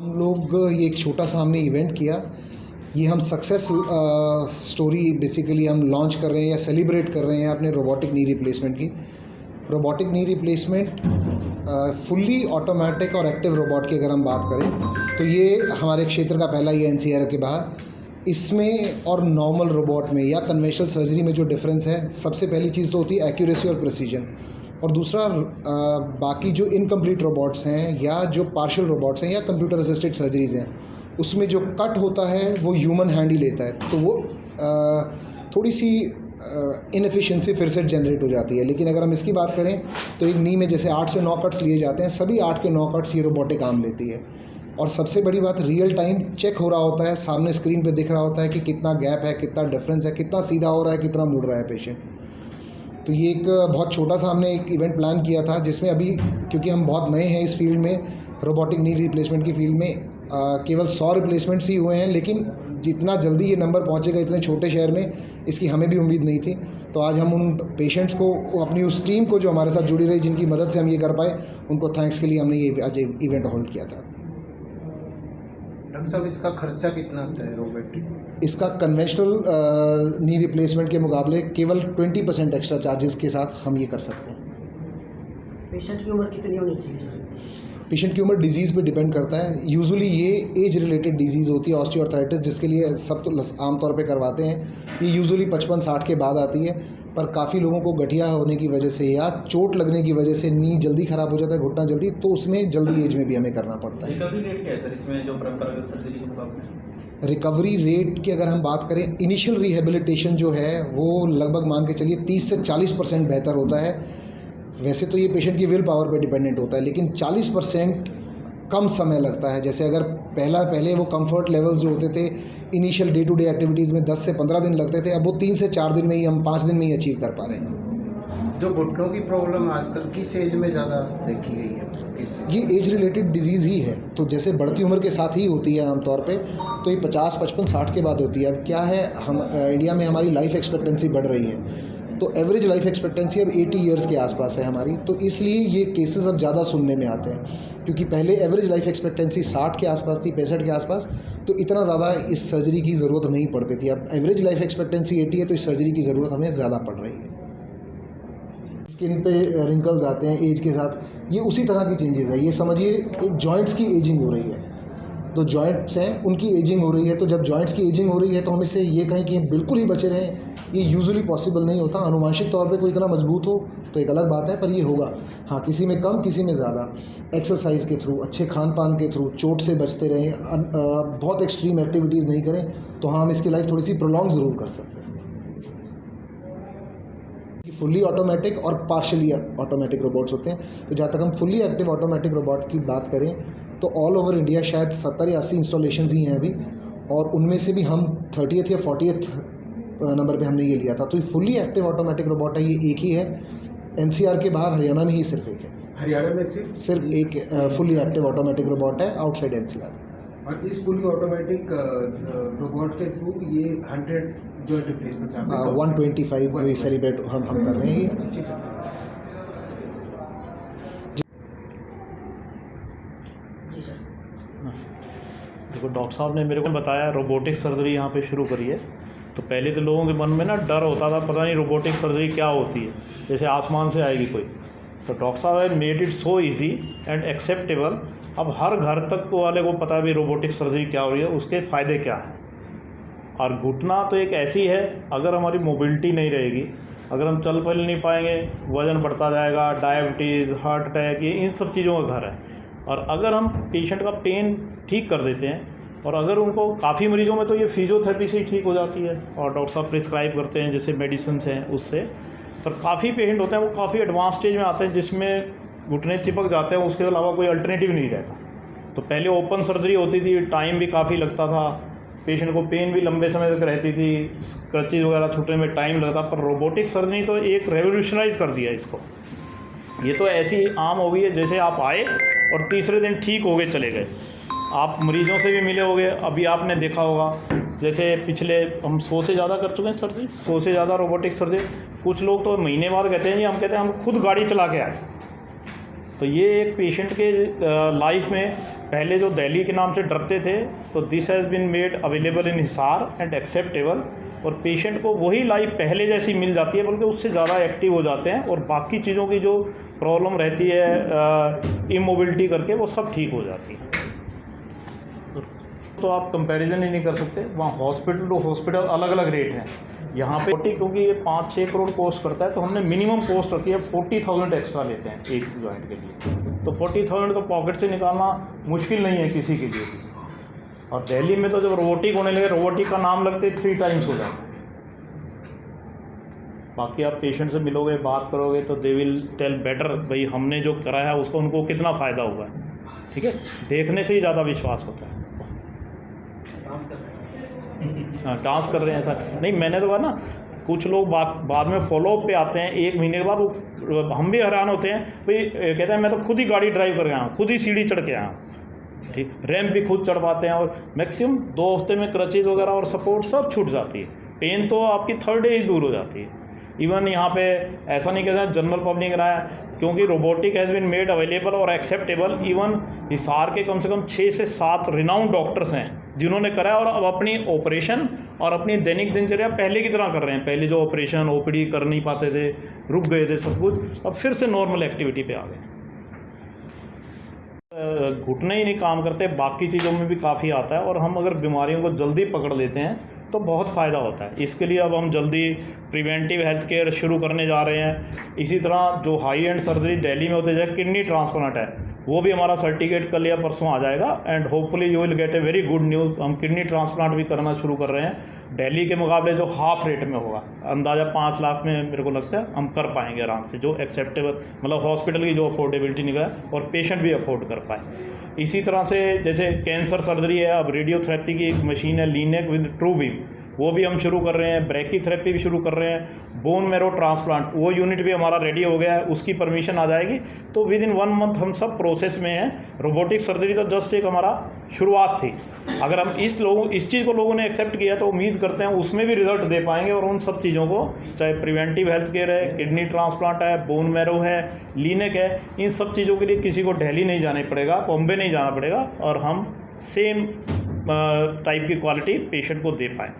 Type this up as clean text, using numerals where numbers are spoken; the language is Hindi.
हम लोग ये एक छोटा सा हमने इवेंट किया। ये हम सक्सेस स्टोरी बेसिकली हम लॉन्च कर रहे हैं या सेलिब्रेट कर रहे हैं अपने रोबोटिक नी रिप्लेसमेंट की। Robotic knee replacement fully automatic और एक्टिव रोबोट की अगर हम बात करें तो ये हमारे क्षेत्र का पहला ही एनसीआर के बाहर। इसमें और नॉर्मल रोबोट में या कन्वेंशनल सर्जरी में जो डिफरेंस है, सबसे पहली चीज़ तो होती है एक्यूरेसी और प्रिसीजन, और दूसरा बाकी जो इनकम्प्लीट रोबोट्स हैं या जो पार्शियल रोबोट्स हैं या कंप्यूटर असिस्टेड सर्जरीज़ हैं, उसमें जो कट होता है वो ह्यूमन हैंड ही लेता है, तो वो थोड़ी सी इनएफिशिएंसी फिर से जनरेट हो जाती है। लेकिन अगर हम इसकी बात करें तो एक नी में जैसे 8 से 9 कट्स लिए जाते हैं, सभी 8 के 9 कट्स ये रोबोटिक आर्म लेती है। और सबसे बड़ी बात, रियल टाइम चेक हो रहा होता है, सामने स्क्रीन पे दिख रहा होता है कि कितना गैप है, कितना डिफरेंस है, कितना सीधा हो रहा है, कितना मुड़ रहा है पेशेंट। तो ये एक बहुत छोटा सा हमने एक इवेंट प्लान किया था, जिसमें अभी क्योंकि हम बहुत नए हैं इस फील्ड में, रोबोटिक नी रिप्लेसमेंट की फील्ड में केवल 100 रिप्लेसमेंट्स ही हुए हैं, लेकिन जितना जल्दी ये नंबर पहुंचेगा इतने छोटे शहर में, इसकी हमें भी उम्मीद नहीं थी। तो आज हम उन पेशेंट्स को, अपनी उस टीम को जो हमारे साथ जुड़ी रही, जिनकी मदद से हम ये कर पाए, उनको थैंक्स के लिए हमने ये आज इवेंट होल्ड किया था। डॉक्टर साहब, इसका खर्चा कितना आता है रोबोटिक? इसका कन्वेंशनल नी रिप्लेसमेंट के मुकाबले केवल 20% एक्स्ट्रा चार्जेस के साथ हम ये कर सकते हैं। पेशेंट की उम्र कितनी होनी चाहिए? पेशेंट की उम्र डिजीज़ पे डिपेंड करता है। यूजुअली ये एज रिलेटेड डिजीज़ होती है, ऑस्टियोआर्थराइटिस, जिसके लिए सब तो आमतौर पे करवाते हैं। ये यूजुअली 55-60 के बाद आती है, पर काफ़ी लोगों को गठिया होने की वजह से या चोट लगने की वजह से नी जल्दी ख़राब हो जाता है, घुटना जल्दी, तो उसमें जल्दी एज में भी हमें करना पड़ता है। रिकवरी रेट क्या है सर इसमें जो परंपरागत सर्जरी के मुकाबले? रिकवरी रेट की अगर हम बात करें, इनिशियल रिहेबिलिटेशन जो है वो लगभग मान के चलिए 30 से 40% बेहतर होता है। वैसे तो ये पेशेंट की विल पावर पे डिपेंडेंट होता है, लेकिन 40% कम समय लगता है। जैसे अगर पहले वो कंफर्ट लेवल्स जो होते थे initial day to day activities में 10 से 15 दिन लगते थे, अब वो 3 से 4 दिन में ही, हम 5 दिन में ही अचीव कर पा रहे हैं। जो घुटनों की प्रॉब्लम आजकल किस एज में ज़्यादा देखी गई है? ये एज रिलेटेड डिजीज़ ही है, तो जैसे बढ़ती उम्र के साथ ही होती है आमतौर पे, तो ये 50, 55, 60 के बाद होती है। अब क्या है, हम इंडिया में हमारी लाइफ एक्सपेक्टेंसी बढ़ रही है, तो एवरेज लाइफ एक्सपेक्टेंसी अब 80 ईयर्स के आसपास है हमारी, तो इसलिए ये केसेस अब ज़्यादा सुनने में आते हैं। क्योंकि पहले एवरेज लाइफ एक्सपेक्टेंसी 60 के आसपास थी, 65 के आसपास, तो इतना ज़्यादा इस सर्जरी की ज़रूरत नहीं पड़ती थी। अब एवरेज लाइफ एक्सपेक्टेंसी 80 है, तो इस सर्जरी की ज़रूरत हमें ज़्यादा पड़ रही है। स्किन पे रिंकल्स आते हैं एज के साथ, ये उसी तरह की चेंजेस है। ये समझिए एक जॉइंट्स की एजिंग हो रही है, तो जॉइंट्स हैं उनकी एजिंग हो रही है, तो जब जॉइंट्स की एजिंग हो रही है तो हम इससे ये कहें कि बिल्कुल ही बचे रहें, ये यूजुअली पॉसिबल नहीं होता। अनुवांशिक तौर पे कोई इतना मजबूत हो तो एक अलग बात है, पर ये होगा। हाँ, किसी में कम, किसी में ज़्यादा। एक्सरसाइज के थ्रू, अच्छे खान पान के थ्रू, चोट से बचते रहें, बहुत एक्सट्रीम एक्टिविटीज़ नहीं करें, तो हाँ, हम इसकी लाइफ थोड़ी सी प्रोलॉन्ग ज़रूर कर सकते हैं। फुल्ली ऑटोमेटिक और पार्शियली ऑटोमेटिक रोबोट्स होते हैं। तो जहाँ तक हम फुल्ली एक्टिव ऑटोमेटिक रोबोट की बात करें तो ऑल ओवर इंडिया शायद 70 या 80 इंस्टॉलेशंस ही हैं अभी, और उनमें से भी हम 30th या 40th नंबर पे हमने ये लिया था। तो ये फुल्ली एक्टिव ऑटोमेटिक रोबोट है, ये एक ही है। एनसीआर के बाहर हरियाणा में ही सिर्फ एक है। हरियाणा में सिर्फ एक फुल्ली एक्टिव ऑटोमेटिक रोबोट है आउटसाइड एनसीआर। और इस फुली ऑटोमेटिक रोबोट के थ्रू ये 100 जॉइंट रिप्लेसमेंट्स 125 वही सेलिब्रेट हम कर रहे हैं। देखो, डॉक्टर साहब ने मेरे को बताया रोबोटिक सर्जरी यहाँ पे शुरू करी है, तो पहले तो लोगों के मन में ना डर होता था, पता नहीं रोबोटिक सर्जरी क्या होती है, जैसे आसमान से आएगी कोई। तो डॉक्टर साहब have made it so easy and acceptable. अब हर घर तक वाले को पता है भी रोबोटिक सर्जरी क्या हो रही है, उसके फ़ायदे क्या हैं। और घुटना तो एक ऐसी है, अगर हमारी मोबिलिटी नहीं रहेगी, अगर हम चल फिर नहीं पाएंगे, वज़न बढ़ता जाएगा, डायबिटीज़, हार्ट अटैक, ये इन सब चीज़ों का घर है। और अगर हम पेशेंट का पेन ठीक कर देते हैं, और अगर उनको, काफ़ी मरीजों में तो ये फिजियोथेरेपी से ही ठीक हो जाती है, और डॉक्टर साहब प्रिस्क्राइब करते हैं जैसे मेडिसिन हैं उससे। पर काफ़ी पेशेंट होते हैं वो काफ़ी एडवांस स्टेज में आते हैं जिसमें घुटने चिपक जाते हैं, उसके अलावा कोई अल्टरनेटिव नहीं रहता। तो पहले ओपन सर्जरी होती थी, टाइम भी काफ़ी लगता था, पेशेंट को पेन भी लंबे समय तक रहती थी, क्रचेज वगैरह छूटने में टाइम लगता। पर रोबोटिक सर्जरी तो एक रेवोल्यूशनाइज कर दिया इसको। ये तो ऐसी आम हो गई है, जैसे आप आए और तीसरे दिन ठीक हो गए चले गए। आप मरीजों से भी मिले होंगे, अभी आपने देखा होगा, जैसे पिछले हम 100 से ज़्यादा कर चुके हैं सर्जरी, 100 से ज़्यादा रोबोटिक सर्जरी। कुछ लोग तो महीने बाद कहते हैं जी, हम कहते हैं हम खुद गाड़ी चला के आए। तो तो ये एक पेशेंट के लाइफ में पहले जो दिल्ली के नाम से डरते थे, तो this has been made available in Hisar and acceptable, और पेशेंट को वही लाइफ पहले जैसी मिल जाती है, बल्कि उससे ज़्यादा एक्टिव हो जाते हैं, और बाकी चीज़ों की जो प्रॉब्लम रहती है इमोबिलिटी करके, वो सब ठीक हो जाती है। तो आप कंपैरिजन ही नहीं कर सकते, वहाँ हॉस्पिटल टू हॉस्पिटल अलग अलग रेट हैं। यहाँ पे 40, क्योंकि ये 5-6 करोड़ कॉस्ट करता है, तो हमने मिनिमम कॉस्ट रखी है 40,000 एक्स्ट्रा लेते हैं एक जॉइंट के लिए। तो 40,000 तो पॉकेट से निकालना मुश्किल नहीं है किसी के लिए भी। और दिल्ली में तो जब रोबोटिक होने लगे, रोबोटिक का नाम लगते 3 टाइम्स हो जाता है। बाकी आप पेशेंट से मिलोगे, बात करोगे, तो दे विल टेल बेटर भाई हमने जो कराया है उसको उनको कितना फ़ायदा हुआ है। ठीक है, देखने से ही ज़्यादा विश्वास होता है। हाँ, डांस कर रहे हैं ऐसा नहीं, मैंने तो कहा ना, कुछ लोग बाद में फॉलोअप पे आते हैं 1 महीने के बाद, वो हम भी हैरान होते हैं भाई, कहते हैं मैं तो खुद ही गाड़ी ड्राइव कर गया हूँ, खुद ही सीढ़ी चढ़ के आया हूँ। ठीक, रैंप भी खुद चढ़ पाते हैं, और मैक्सिमम 2 हफ्ते में क्रचेज वगैरह और सपोर्ट सब छूट जाती है। पेन तो आपकी 3rd डे ही दूर हो जाती है। इवन यहाँ पे ऐसा नहीं कहते जनरल पब्लिक रहा है, क्योंकि robotic has been made available और एक्सेप्टेबल। इवन हिसार के कम से कम 6 से 7 रिनाउंड डॉक्टर्स हैं जिन्होंने कराया, और अब अपनी ऑपरेशन और अपनी दैनिक दिनचर्या पहले की तरह कर रहे हैं। पहले जो ऑपरेशन ओपीडी कर नहीं पाते थे, रुक गए थे सब कुछ, अब फिर से नॉर्मल एक्टिविटी पे आ गए। घुटने ही नहीं काम करते, बाकी चीज़ों में भी काफ़ी आता है, और हम अगर बीमारियों को जल्दी पकड़ लेते हैं तो बहुत फ़ायदा होता है। इसके लिए अब हम जल्दी प्रिवेंटिव हेल्थ केयर शुरू करने जा रहे हैं। इसी तरह जो हाई एंड सर्जरी दिल्ली में होते हैं, किडनी ट्रांसप्लांट है, वो भी हमारा सर्टिफिकेट कल या परसों आ जाएगा, and hopefully you will get a very good news. हम किडनी ट्रांसप्लांट भी करना शुरू कर रहे हैं दिल्ली के मुकाबले, जो हाफ रेट में होगा, अंदाज़ा 5 लाख में मेरे को लगता है हम कर पाएंगे आराम से, जो एक्सेप्टेबल, मतलब हॉस्पिटल की जो अफोर्डेबिलिटी निकला और पेशेंट भी अफोर्ड कर पाए। इसी तरह से जैसे कैंसर सर्जरी है, अब रेडियोथेरेपी की एक मशीन है लीनेक विद ट्रू बीम, वो भी हम शुरू कर रहे हैं। ब्रैकीथेरेपी भी शुरू कर रहे हैं। बोन मैरो ट्रांसप्लांट, वो यूनिट भी हमारा रेडी हो गया है, उसकी परमिशन आ जाएगी, तो विद इन 1 मंथ हम सब प्रोसेस में हैं। रोबोटिक सर्जरी तो जस्ट एक हमारा शुरुआत थी। अगर हम इस चीज़ को लोगों ने एक्सेप्ट किया, तो उम्मीद करते हैं उसमें भी रिजल्ट दे पाएंगे, और उन सब चीज़ों को, चाहे प्रिवेंटिव हेल्थ केयर है, किडनी ट्रांसप्लांट है, बोन मैरो है, लीनेक है, इन सब चीज़ों के लिए किसी को दिल्ली नहीं जाना पड़ेगा, बॉम्बे नहीं जाना पड़ेगा, और हम सेम टाइप की क्वालिटी पेशेंट को दे पाएँ।